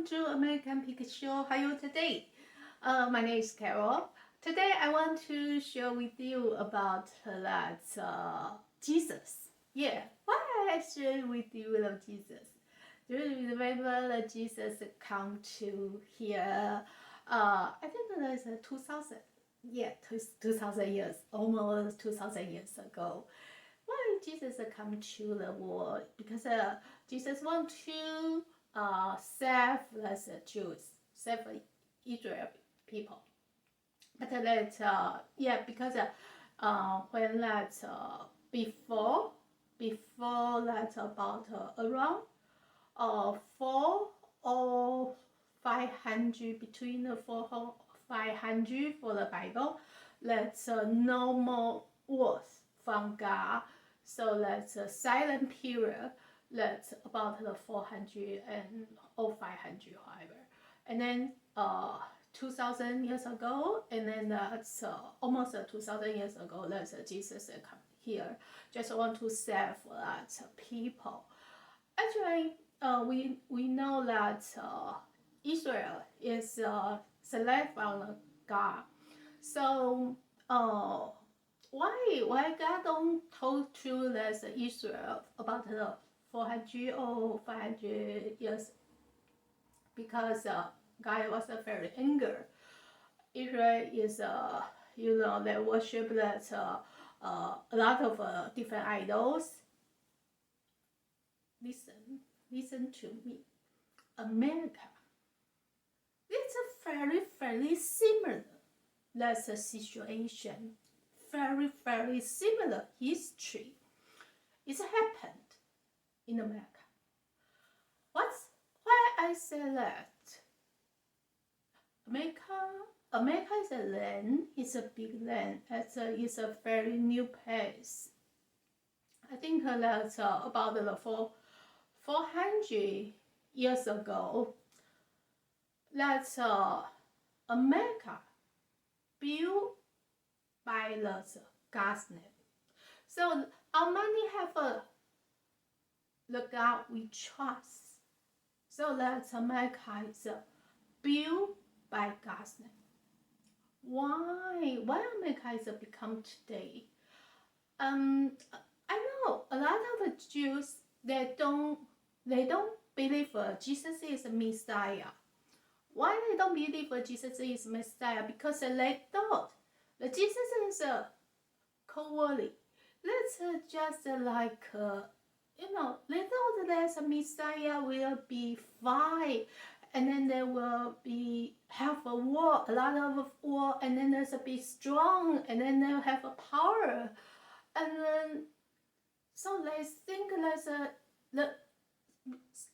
welcome to American Pig Show. How are you today? My name is Carol. Today I want to share with you about that Jesus. Yeah, why I share with you of Jesus? Do you remember that Jesus come to here? I think that's 2000. Yeah, 2000 years, almost 2000 years ago. Why Jesus come to the world? Because Jesus want to save the Jews, save Israel people. But that because when that before that about around 4 or 500, between the 4 or 500 for the Bible, that's no more words from God. So that's a silent period. That's about the 400 and or 500, however. And then 2,000 years ago, and then that's almost 2,000 years ago, that's Jesus come here. Just want to save that people. Actually, we know that Israel is selected from God. So why God don't talk to that Israel about the 400 or 500 years? Because God was very angry. Israel is they worship that a lot of different idols. Listen to me. America, it's a very similar. That's a situation. Very similar history. It's happened in America. Why I say that? America is a land. It's a big land. It's a very new place. I think that's about the 400 years ago. That's America built by God's name. So our money have the God we trust. So that America is built by God's name. Why America is become today? I know a lot of Jews they don't believe Jesus is Messiah. Why they don't believe Jesus is Messiah? Because they thought that Jesus is cowardly. That's just like they thought that a Messiah will be fine, and then there will have a war, a lot of war, and then there's a be strong, and then they'll have a power, and then so they think that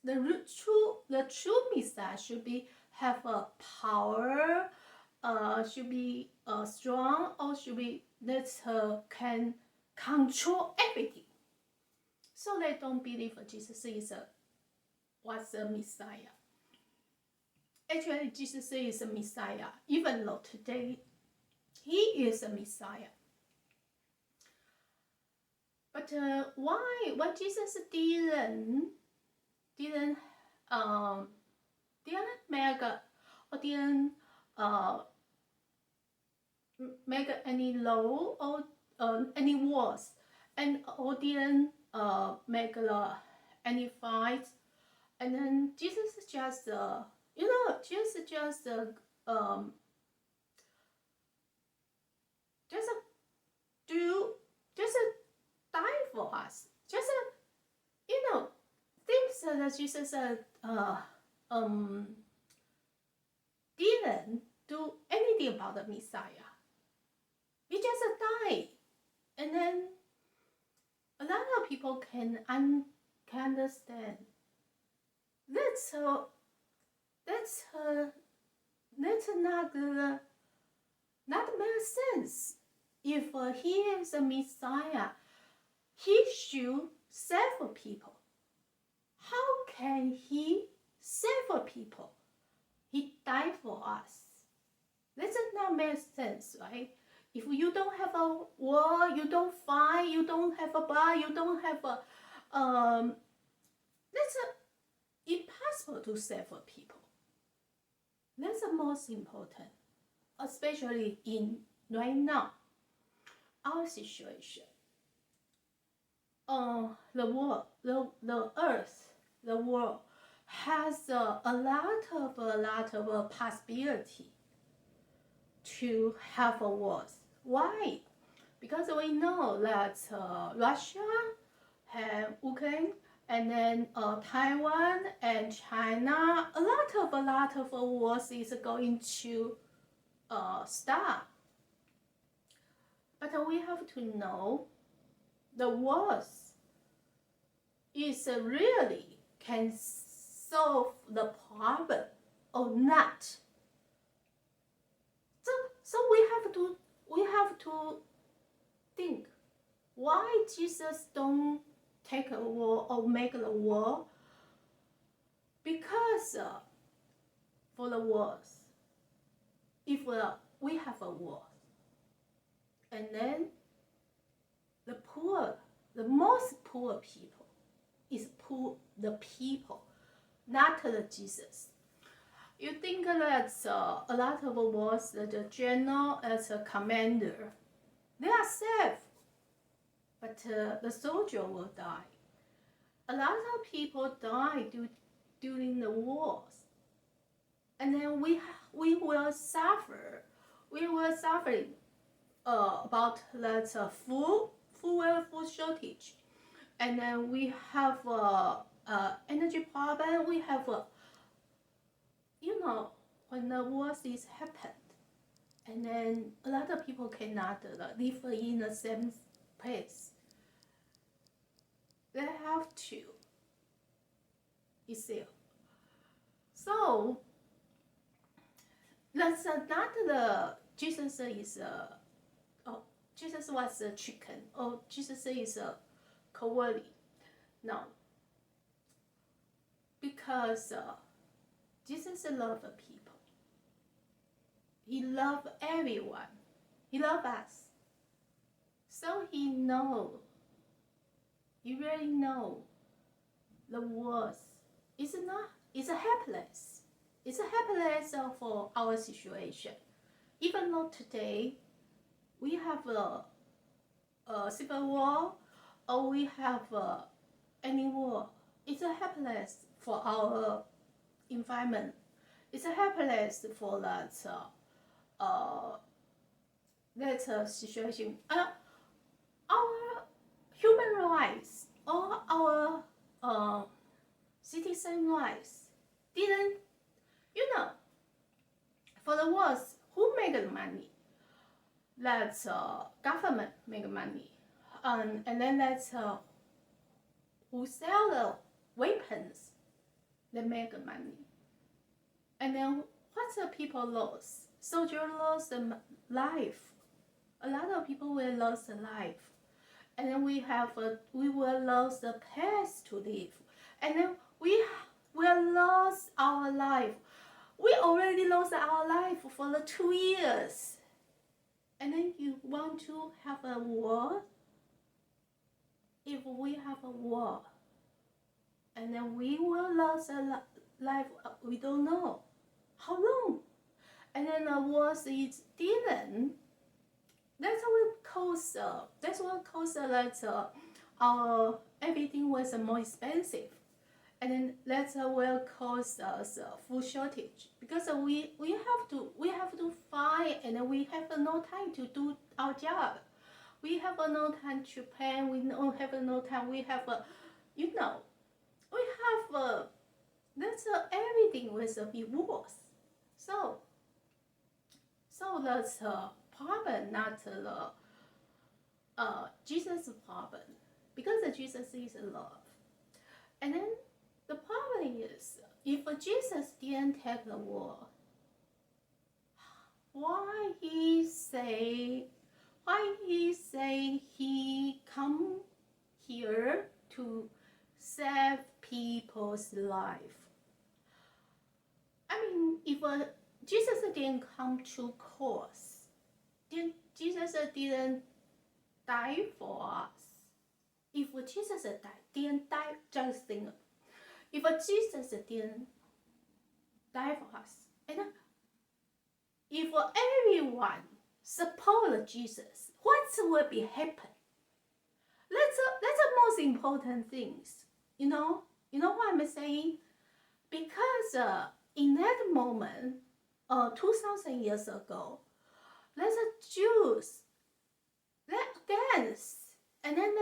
the true Messiah should be have a power, should be strong, or should be that can control everything. So they don't believe Jesus is was a Messiah. Actually, Jesus is a Messiah, even though today he is a Messiah. But why Jesus didn't make or didn't make any law or any wars, and or didn't make any fights, and then Jesus just just die for us. Just things that Jesus didn't do anything about the Messiah. He just died, and then a lot of people can understand. That's not make sense. If he is a Messiah, he should save people. How can he save people? He died for us. That does not make sense, right? If you don't have a war, you don't fight, you don't have a bar, you don't have a that's impossible to save people. That's the most important, especially in right now, our situation. The world, the earth, the world has a lot of possibility to have a war. Why? Because we know that Russia and Ukraine, and then Taiwan and China, a lot of wars is going to start. But we have to know the wars is really can solve the problem or not. So we have to think why Jesus don't take a war or make a war, because for the wars, if we have a war, and then the poor, the most poor people is the people, not the Jesus. You think that a lot of wars, the general as a commander, they are safe, but the soldier will die. A lot of people die during the wars, and then we will suffer. We will suffer about that food shortage, and then we have energy problem. We have when the wars is happened, and then a lot of people cannot live in the same place. They have to. You see. So that's not the Jesus is Jesus was a chicken, or Jesus is a cowardly. No, because Jesus loved people. He loved everyone. He loved us. So he really know the world is helpless. It's helpless for our situation. Even though today we have a civil war, or we have any war, it's helpless for our environment. It's helpless for that situation. Our human rights or our citizen rights didn't, for the wars, who make the money? That's government make money, and then that's who sell the weapons, they make money. And then what's the people lose? Soldier lost the life. A lot of people will lose the life, and then we will lose the place to live, and then we will lose our life. We already lost our life for the 2 years, and then you want to have a war? If we have a war, and then we will lose a life, we don't know how long. And then the war is didn't. That's what caused that our everything was more expensive, and then that will cause us food shortage, because we have to fight, and then we have no time to do our job. We have no time to plan. We don't have no time. We have that's everything will be worse. So that's problem, not the Jesus' problem, because Jesus is love. And then the problem is, if Jesus didn't take the war, why he say he come here to save people's life? I mean, if Jesus didn't come to cause, Jesus didn't die for us. If Jesus didn't die, just think, if Jesus didn't die for us, and if everyone support Jesus, what will be happen? That's the most important things. You know what I'm saying? Because in that moment, 2,000 years ago, there's a Jews that dance, and then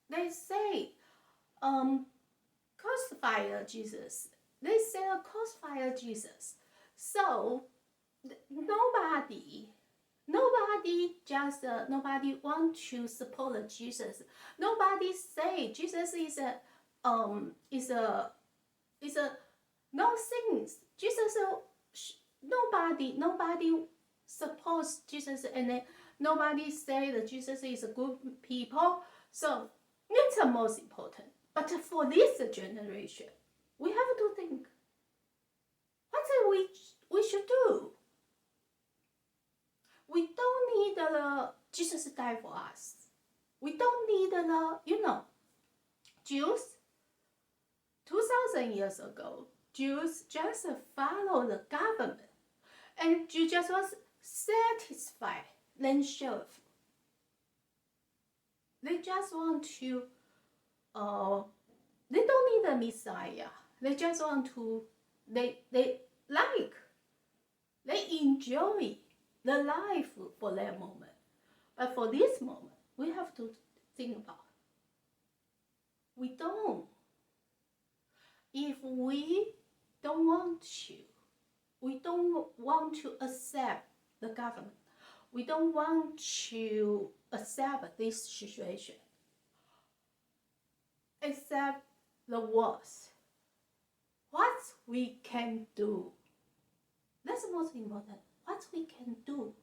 they say, crucify Jesus. They say crucify Jesus. So nobody nobody want to support Jesus. Nobody say Jesus is a no things. Jesus nobody supports Jesus, and then nobody say that Jesus is a good people. So it's the most important. But for this generation, we have to think what we should do. We don't need Jesus died for us. We don't need Jews 2,000 years ago. Jews just follow the government, and Jews just was satisfied themselves. They just want to. They don't need a Messiah. They just want to. They enjoy the life for that moment. But for this moment, we have to think about. We don't. If we don't want to accept the government. We don't want to accept this situation. Accept the worst. What we can do. That's the most important. What we can do.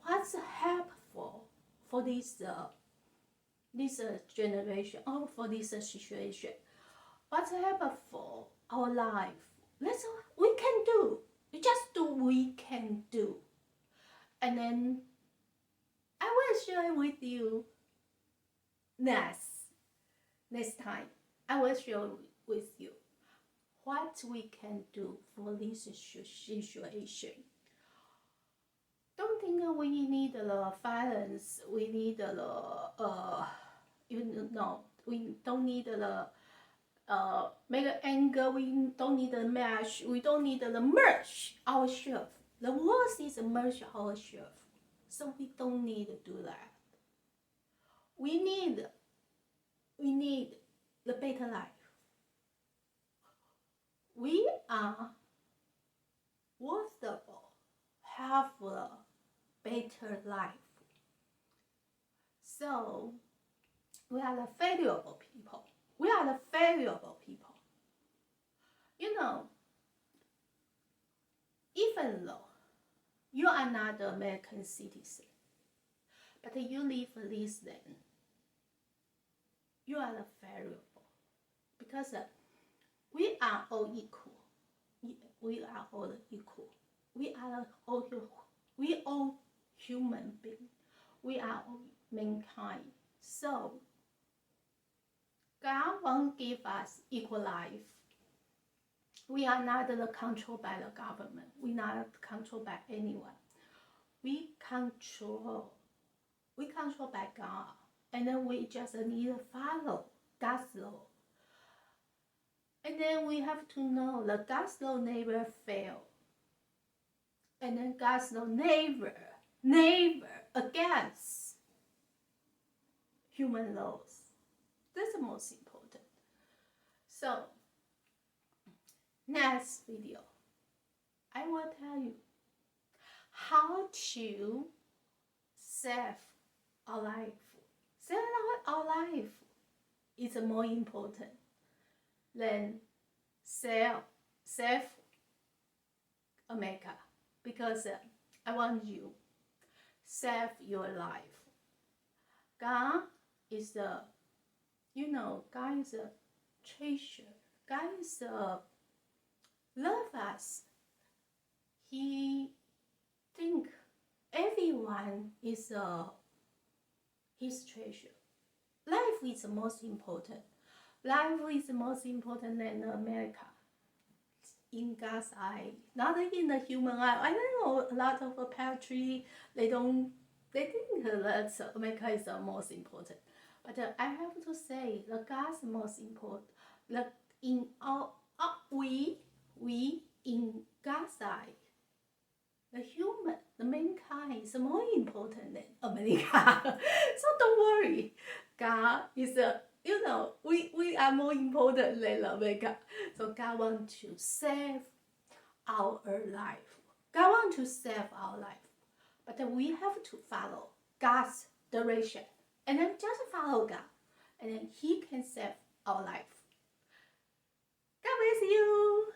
What's helpful for this generation or for this situation? What's helpful our life? That's what we can do. We just do what we can do. And then I will share with you next time. I will share with you what we can do for this situation. Don't think we need the violence. We need we don't need the make anger. We don't need the match. We don't need the merge ourselves. The worst is merge ourselves. So we don't need to do that. We need the better life. We are worthable, have a better life. So we are the valuable people. We are the valuable people. Even though you are not an American citizen, but you live this land, you are the valuable. Because we are all equal. We are all equal. We are all human beings. We are all mankind. So God won't give us equal life. We are not controlled by the government. We are not controlled by anyone. We control by God. And then we just need to follow God's law. And then we have to know that God's law never fails. And then God's law never against human laws. That's the most important. So, next video, I will tell you how to save our life. Save our life is more important than save America, because I want you save your life. God is God is a treasure. God is love us. He think everyone is his treasure. Life is the most important. Life is most important than America. in God's eye, not in the human eye. I know a lot of pantry, they think that America is the most important. But I have to say, the God's most important. The in our we in God's eye, the human, the mankind is more important than America. So don't worry, God is a we are more important than America. So God wants to save our life. God wants to save our life, but we have to follow God's direction, and then just follow God, and then He can save our life. God bless you.